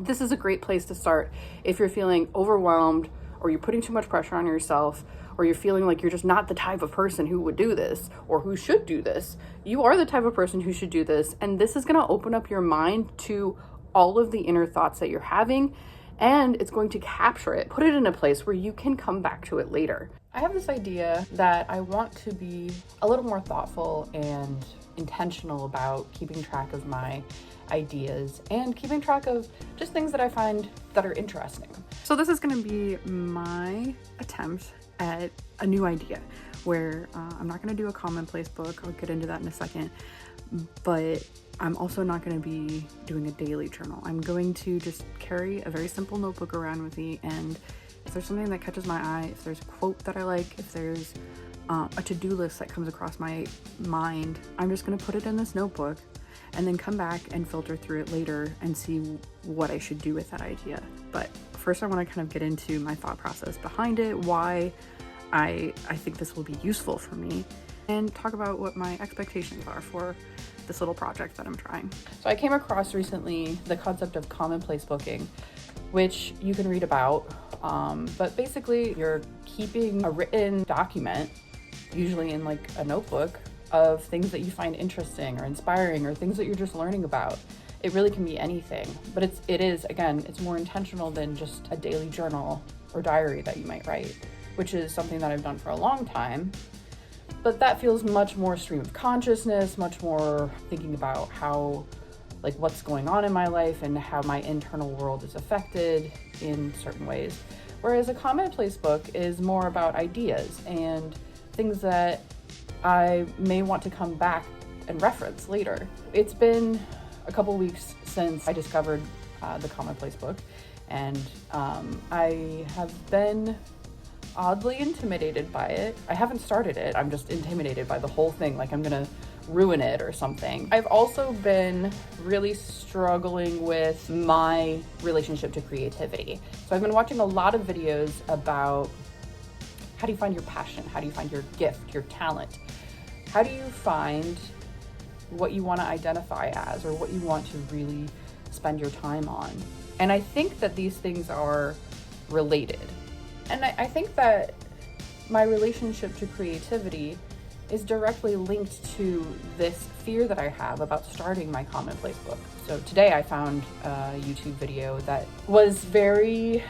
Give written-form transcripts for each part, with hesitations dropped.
This is a great place to start if you're feeling overwhelmed, or you're putting too much pressure on yourself, or you're feeling like you're just not the type of person who would do this or who should do this. You are the type of person who should do this, and this is going to open up your mind to all of the inner thoughts that you're having, and it's going to capture it, put it in a place where you can come back to it later. I have this idea that I want to be a little more thoughtful and intentional about keeping track of my ideas and keeping track of just things that I find that are interesting. So this is going to be my attempt at a new idea where I'm not going to do a commonplace book. I'll get into that in a second, but I'm also not going to be doing a daily journal. I'm going to just carry a very simple notebook around with me, and if there's something that catches my eye, if there's a quote that I like, if there's a to-do list that comes across my mind, I'm just going to put it in this notebook and then come back and filter through it later and see what I should do with that idea. But first I want to kind of get into my thought process behind it, why I think this will be useful for me, and talk about what my expectations are for this little project that I'm trying. So I came across recently the concept of commonplace booking, which you can read about, but basically you're keeping a written document, usually in like a notebook, of things that you find interesting or inspiring or things that you're just learning about. It really can be anything, but it is, again, it's more intentional than just a daily journal or diary that you might write, which is something that I've done for a long time. But that feels much more stream of consciousness, much more thinking about how, like, what's going on in my life and how my internal world is affected in certain ways. Whereas a commonplace book is more about ideas and things that I may want to come back and reference later. It's been a couple weeks since I discovered the commonplace book, and I have been oddly intimidated by it. I haven't started it. I'm just intimidated by the whole thing, like I'm gonna ruin it or something. I've also been really struggling with my relationship to creativity. So I've been watching a lot of videos about how do you find your passion? How do you find your gift, your talent? How do you find what you want to identify as, or what you want to really spend your time on? And I think that these things are related. And I think that my relationship to creativity is directly linked to this fear that I have about starting my commonplace book. So today I found a YouTube video that was very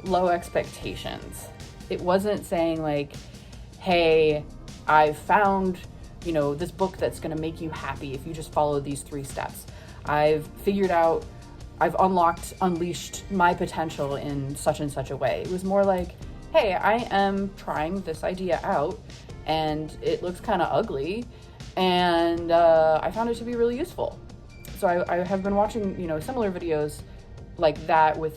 low expectations. It wasn't saying like, hey, I've found, this book that's going to make you happy if you just follow these 3 steps. I've unleashed my potential in such and such a way. It was more like, hey, I am trying this idea out and it looks kind of ugly, and I found it to be really useful. So I have been watching, similar videos like that with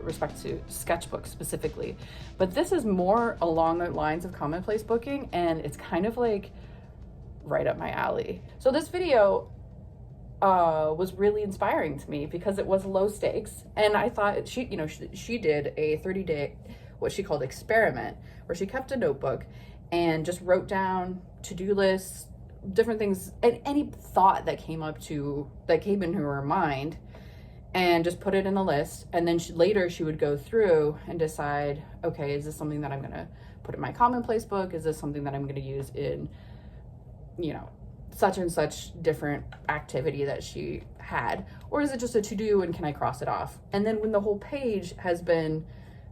respect to sketchbooks specifically. But this is more along the lines of commonplace booking, and it's kind of like right up my alley. So this video was really inspiring to me because it was low stakes, and I thought she did a 30-day, what she called experiment, where she kept a notebook and just wrote down to-do lists, different things, and any thought that came into her mind, and just put it in a list. And then later she would go through and decide, okay, is this something that I'm gonna put in my commonplace book? Is this something that I'm gonna use in, such and such different activity that she had? Or is it just a to-do and can I cross it off? And then when the whole page has been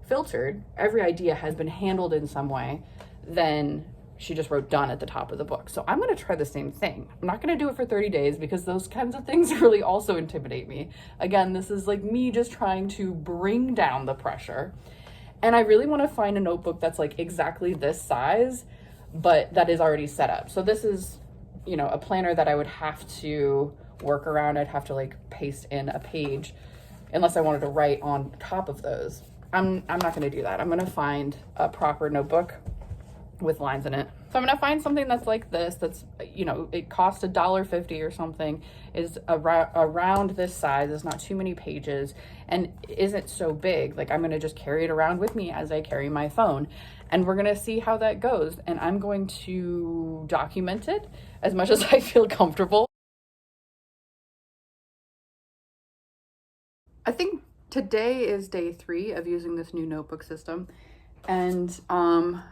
filtered, every idea has been handled in some way, then she just wrote done at the top of the book. So I'm going to try the same thing. I'm not going to do it for 30 days because those kinds of things really also intimidate me. Again, this is like me just trying to bring down the pressure. And I really want to find a notebook that's like exactly this size, but that is already set up. So this is, a planner that I would have to work around. I'd have to like paste in a page unless I wanted to write on top of those. I'm not going to do that. I'm going to find a proper notebook with lines in it. So I'm gonna find something that's like this, that's, it costs $1.50 or something, is around this size, is not too many pages, and isn't so big. Like, I'm gonna just carry it around with me as I carry my phone, and we're gonna see how that goes. And I'm going to document it as much as I feel comfortable. I think today is day 3 of using this new notebook system, and I'm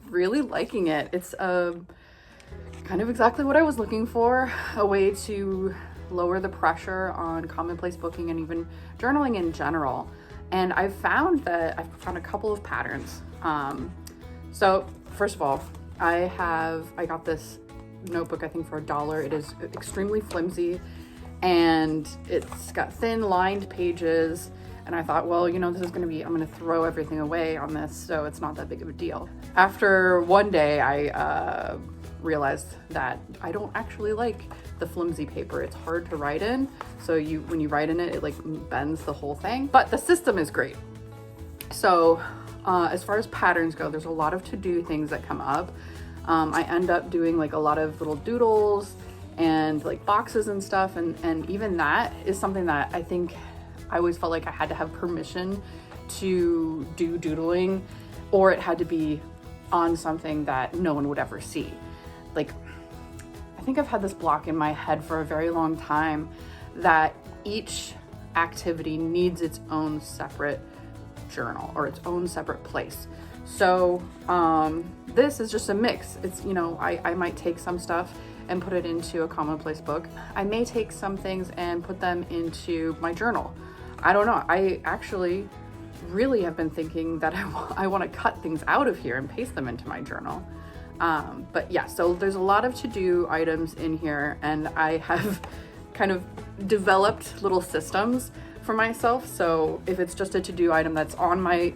really liking it. It's kind of exactly what I was looking for, a way to lower the pressure on commonplace booking and even journaling in general. And I've found a couple of patterns. So first of all, I got this notebook, I think for $1. It is extremely flimsy and it's got thin lined pages. And I thought, well, I'm going to throw everything away on this, so it's not that big of a deal. After one day, I realized that I don't actually like the flimsy paper. It's hard to write in. So when you write in it, it like bends the whole thing, but the system is great. So as far as patterns go, there's a lot of to-do things that come up. I end up doing like a lot of little doodles and like boxes and stuff. And even that is something that I think I always felt like I had to have permission to do doodling, or it had to be on something that no one would ever see. Like, I think I've had this block in my head for a very long time that each activity needs its own separate journal or its own separate place. So this is just a mix. It's, I might take some stuff and put it into a commonplace book. I may take some things and put them into my journal. I don't know. I actually really have been thinking that I want to cut things out of here and paste them into my journal. But yeah, so there's a lot of to-do items in here, and I have kind of developed little systems for myself. So if it's just a to-do item that's on my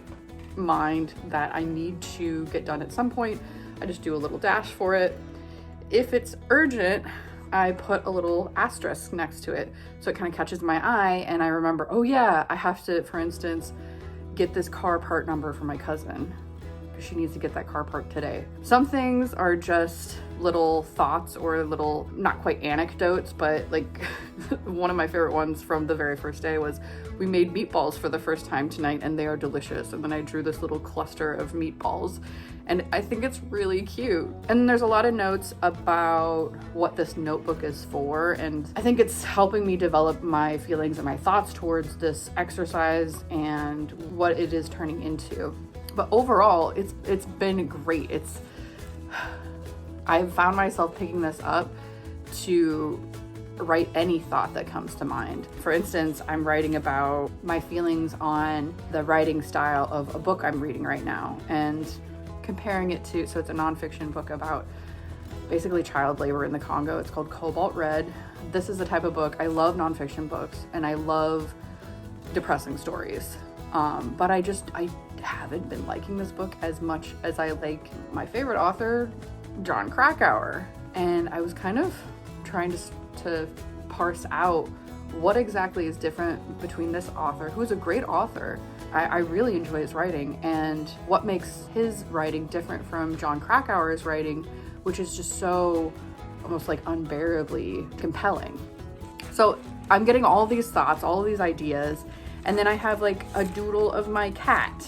mind that I need to get done at some point, I just do a little dash for it. If it's urgent, I put a little asterisk next to it so it kind of catches my eye, and I remember, oh yeah, I have to, for instance, get this car part number for my cousin because she needs to get that car part today. Some things are just little thoughts or little, not quite anecdotes, but like one of my favorite ones from the very first day was we made meatballs for the first time tonight and they are delicious. And then I drew this little cluster of meatballs. And I think it's really cute. And there's a lot of notes about what this notebook is for. And I think it's helping me develop my feelings and my thoughts towards this exercise and what it is turning into. But overall, it's been great. I've found myself picking this up to write any thought that comes to mind. For instance, I'm writing about my feelings on the writing style of a book I'm reading right now and comparing it to, so it's a nonfiction book about basically child labor in the Congo. It's called Cobalt Red. This is the type of book, I love nonfiction books and I love depressing stories. But I haven't been liking this book as much as I like my favorite author, Jon Krakauer. And I was kind of trying to parse out what exactly is different between this author, who's a great author. I really enjoy his writing, and what makes his writing different from Jon Krakauer's writing, which is just so almost like unbearably compelling. So I'm getting all these thoughts, all of these ideas, and then I have like a doodle of my cat.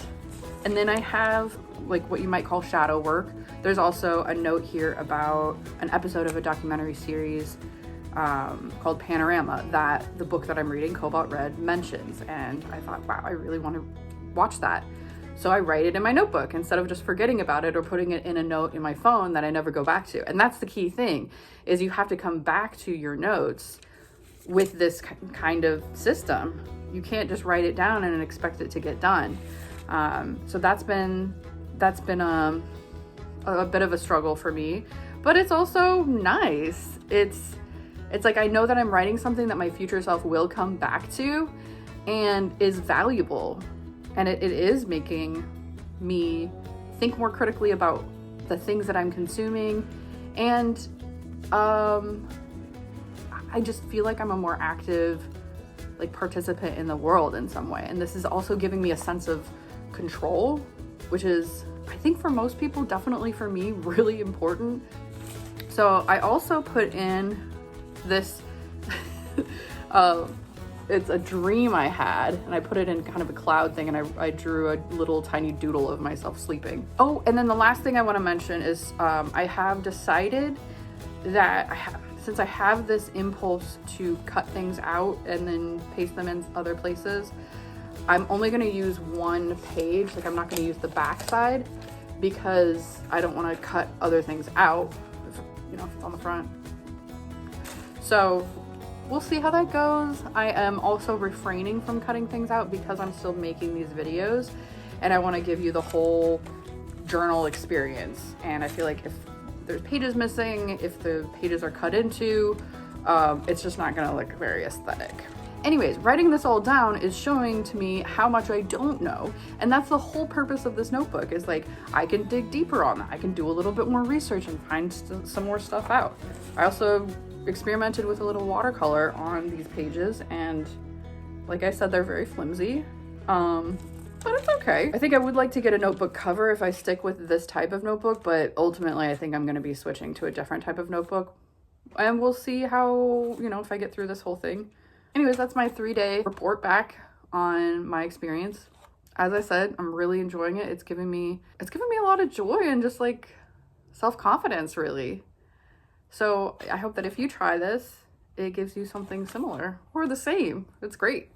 And then I have like what you might call shadow work. There's also a note here about an episode of a documentary series called Panorama that the book that I'm reading, Cobalt Red, mentions. And I thought, wow, I really want to watch that. So I write it in my notebook instead of just forgetting about it or putting it in a note in my phone that I never go back to. And that's the key thing, is you have to come back to your notes with this kind of system. You can't just write it down and expect it to get done. So that's been a bit of a struggle for me, but it's also nice. It's like I know that I'm writing something that my future self will come back to and is valuable. And it is making me think more critically about the things that I'm consuming. And I just feel like I'm a more active like participant in the world in some way. And this is also giving me a sense of control, which is, I think for most people, definitely for me, really important. So I also put in this, it's a dream I had, and I put it in kind of a cloud thing, and I drew a little tiny doodle of myself sleeping. Oh, and then the last thing I want to mention is I have decided that since I have this impulse to cut things out and then paste them in other places, I'm only going to use one page. Like, I'm not going to use the back side because I don't want to cut other things out, if it's on the front. So we'll see how that goes. I am also refraining from cutting things out because I'm still making these videos and I want to give you the whole journal experience. And I feel like if there's pages missing, if the pages are cut into, it's just not going to look very aesthetic. Anyways, writing this all down is showing to me how much I don't know. And that's the whole purpose of this notebook, is like, I can dig deeper on that. I can do a little bit more research and find some more stuff out. I also experimented with a little watercolor on these pages, and like I said, they're very flimsy. But it's okay. I think I would like to get a notebook cover if I stick with this type of notebook, but ultimately I think I'm going to be switching to a different type of notebook. And we'll see how, if I get through this whole thing. Anyways, that's my 3-day report back on my experience. As I said, I'm really enjoying it. It's giving me a lot of joy and just like self-confidence, really. So I hope that if you try this, it gives you something similar or the same. It's great.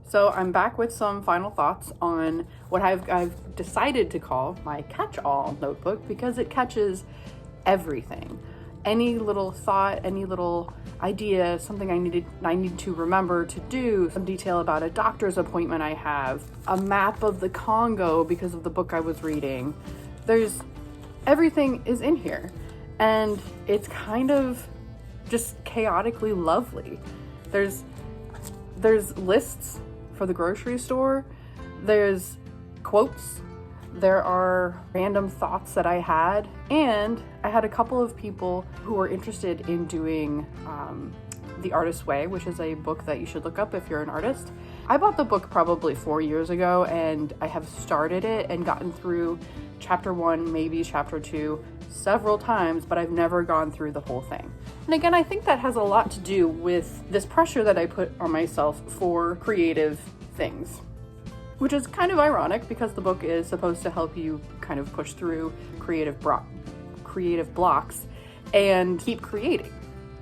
So I'm back with some final thoughts on what I've decided to call my catch-all notebook, because it catches everything. Any little thought, any little idea, something I need to remember to do, some detail about a doctor's appointment I have, a map of the Congo because of the book I was reading. Everything is in here, and it's kind of just chaotically lovely. There's lists for the grocery store, there's quotes, there are random thoughts that I had, and I had a couple of people who were interested in doing The Artist's Way, which is a book that you should look up if you're an artist. I bought the book probably 4 years ago, and I have started it and gotten through chapter 1, maybe chapter 2 several times, but I've never gone through the whole thing. And again, I think that has a lot to do with this pressure that I put on myself for creative things, which is kind of ironic because the book is supposed to help you kind of push through creative blocks and keep creating.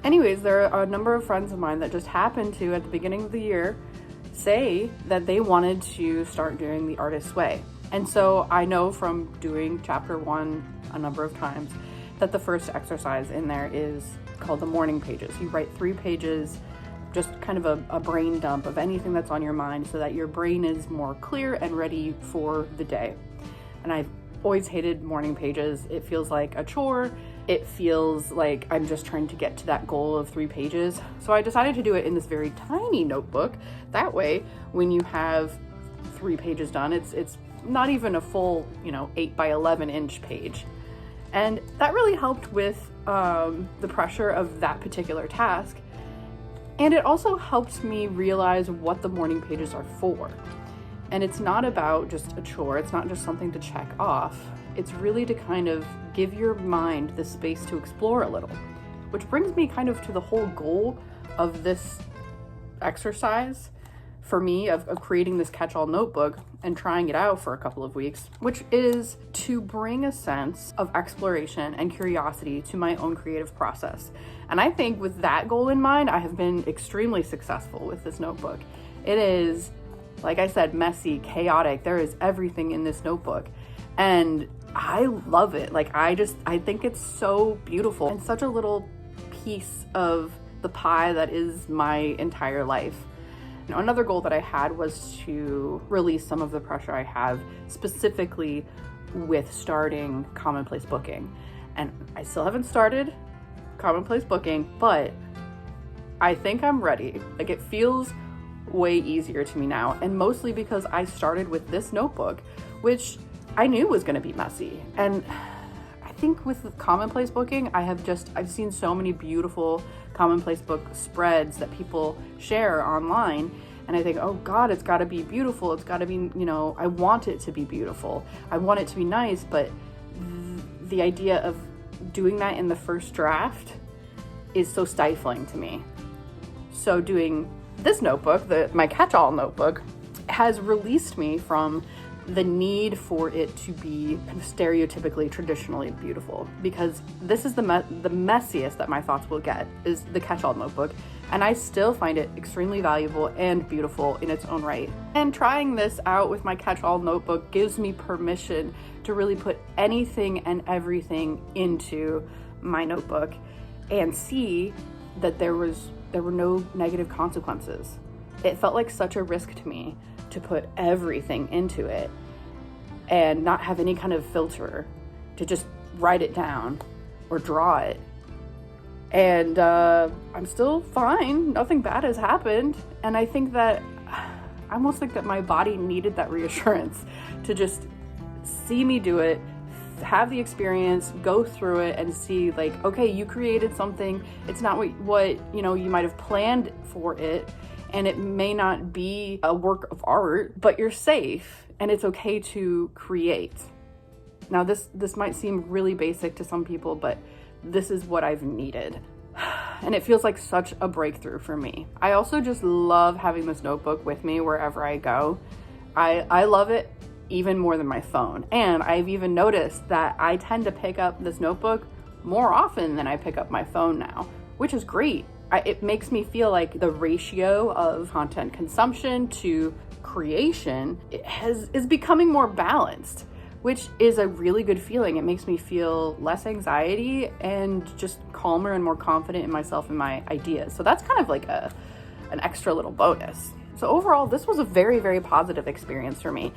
Anyways, there are a number of friends of mine that just happened to, at the beginning of the year, say that they wanted to start doing The Artist's Way. And so I know from doing chapter 1 a number of times that the first exercise in there is called the morning pages. You write 3 pages, just kind of a brain dump of anything that's on your mind so that your brain is more clear and ready for the day. And I've always hated morning pages. It feels like a chore. It feels like I'm just trying to get to that goal of 3 pages. So I decided to do it in this very tiny notebook. That way, when you have 3 pages done, it's not even a full, 8 by 11 inch page. And that really helped with the pressure of that particular task. And it also helped me realize what the morning pages are for. And it's not about just a chore. It's not just something to check off. It's really to kind of give your mind the space to explore a little, which brings me kind of to the whole goal of this exercise for me of creating this catch-all notebook and trying it out for a couple of weeks, which is to bring a sense of exploration and curiosity to my own creative process. And I think with that goal in mind, I have been extremely successful with this notebook. It is, like I said, messy, chaotic. There is everything in this notebook. And I love it. I think it's so beautiful and such a little piece of the pie that is my entire life. Another goal that I had was to release some of the pressure I have specifically with starting Commonplace Booking. And I still haven't started Commonplace Booking, but I think I'm ready. It feels way easier to me now, and mostly because I started with this notebook, which I knew was going to be messy. And I think with Commonplace Booking, I've seen so many beautiful Commonplace book spreads that people share online, and I think, oh God, it's got to be beautiful. It's got to be, I want it to be beautiful. I want it to be nice, but the idea of doing that in the first draft is so stifling to me. So doing this notebook, my catch-all notebook, has released me from the need for it to be kind of stereotypically, traditionally beautiful, because this is the messiest that my thoughts will get is the catch-all notebook, and I still find it extremely valuable and beautiful in its own right. And trying this out with my catch-all notebook gives me permission to really put anything and everything into my notebook and see that there were no negative consequences. It felt like such a risk to me to put everything into it and not have any kind of filter, to just write it down or draw it. And I'm still fine. Nothing bad has happened. And I almost think that my body needed that reassurance to just see me do it, have the experience, go through it, and see like, okay, you created something. It's not what you might have planned for it, and it may not be a work of art, but you're safe and it's okay to create. Now this might seem really basic to some people, but this is what I've needed. And it feels like such a breakthrough for me. I also just love having this notebook with me wherever I go. I love it even more than my phone. And I've even noticed that I tend to pick up this notebook more often than I pick up my phone now, which is great. It makes me feel like the ratio of content consumption to creation is becoming more balanced, which is a really good feeling. It makes me feel less anxiety and just calmer and more confident in myself and my ideas. So that's kind of like an extra little bonus. So overall, this was a very, very positive experience for me.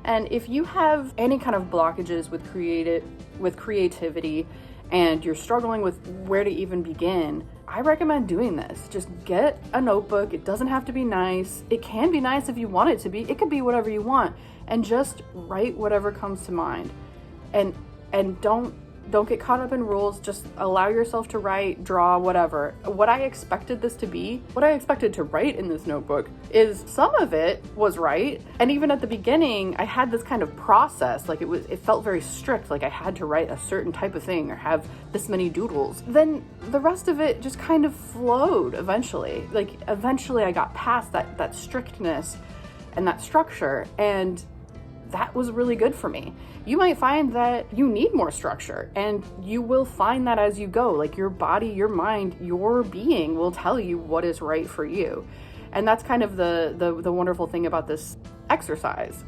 And if you have any kind of blockages with creativity and you're struggling with where to even begin, I recommend doing this. Just get a notebook. It doesn't have to be nice. It can be nice if you want it to be. It could be whatever you want. And just write whatever comes to mind. And don't get caught up in rules. Just allow yourself to write, draw, whatever. What I expected to write in this notebook is some of it was right. And even at the beginning, I had this kind of process. Like it felt very strict. Like I had to write a certain type of thing or have this many doodles. Then the rest of it just kind of flowed eventually. Like eventually I got past that strictness and that structure, and that was really good for me. You might find that you need more structure, and you will find that as you go. Like your body, your mind, your being will tell you what is right for you. And that's kind of the wonderful thing about this exercise,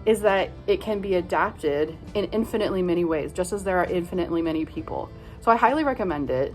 is that it can be adapted in infinitely many ways, just as there are infinitely many people. So I highly recommend it.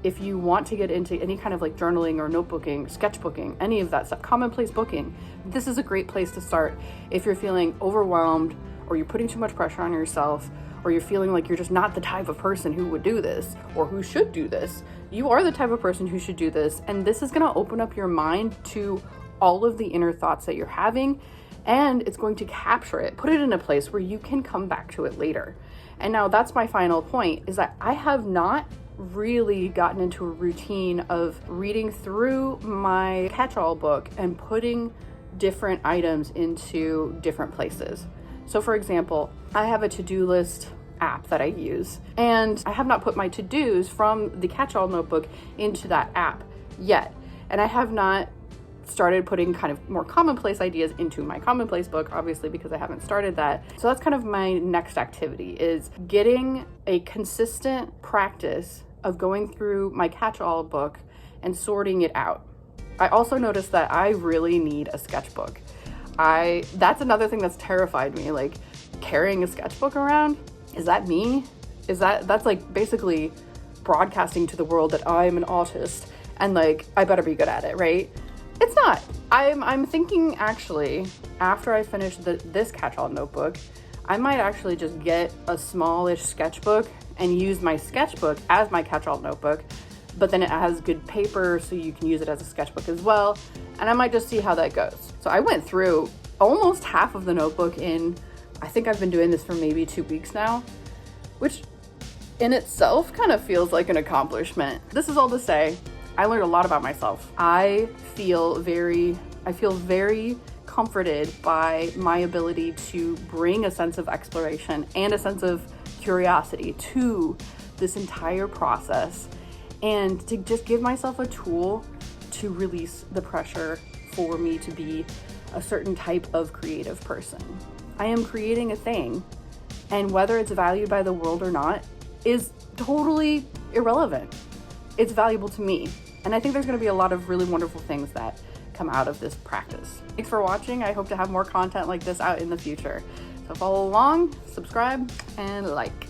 If you want to get into any kind of like journaling or notebooking, sketchbooking, any of that stuff, commonplace booking, this is a great place to start. If you're feeling overwhelmed, or you're putting too much pressure on yourself, or you're feeling like you're just not the type of person who would do this or who should do this, you are the type of person who should do this. And this is going to open up your mind to all of the inner thoughts that you're having, and it's going to capture it, put it in a place where you can come back to it later. And now that's my final point, is that I have not really gotten into a routine of reading through my catch-all book and putting different items into different places. So for example, I have a to-do list app that I use, and I have not put my to-dos from the catch-all notebook into that app yet. And I have not started putting kind of more commonplace ideas into my commonplace book, obviously, because I haven't started that. So that's kind of my next activity, is getting a consistent practice of going through my catch-all book and sorting it out. I also noticed that I really need a sketchbook. That's another thing that's terrified me, like carrying a sketchbook around. Is that me? That's like basically broadcasting to the world that I'm an artist and like I better be good at it, right? It's not. I'm thinking actually, after I finish this catch-all notebook, I might actually just get a smallish sketchbook and use my sketchbook as my catch-all notebook, but then it has good paper so you can use it as a sketchbook as well, and I might just see how that goes. So I went through almost half of the notebook I think I've been doing this for maybe 2 weeks now, which in itself kind of feels like an accomplishment. This is all to say, I learned a lot about myself. I feel very comforted by my ability to bring a sense of exploration and a sense of curiosity to this entire process, and to just give myself a tool to release the pressure for me to be a certain type of creative person. I am creating a thing, and whether it's valued by the world or not is totally irrelevant. It's valuable to me. And I think there's going to be a lot of really wonderful things that come out of this practice. Thanks for watching. I hope to have more content like this out in the future. So follow along, subscribe, and like.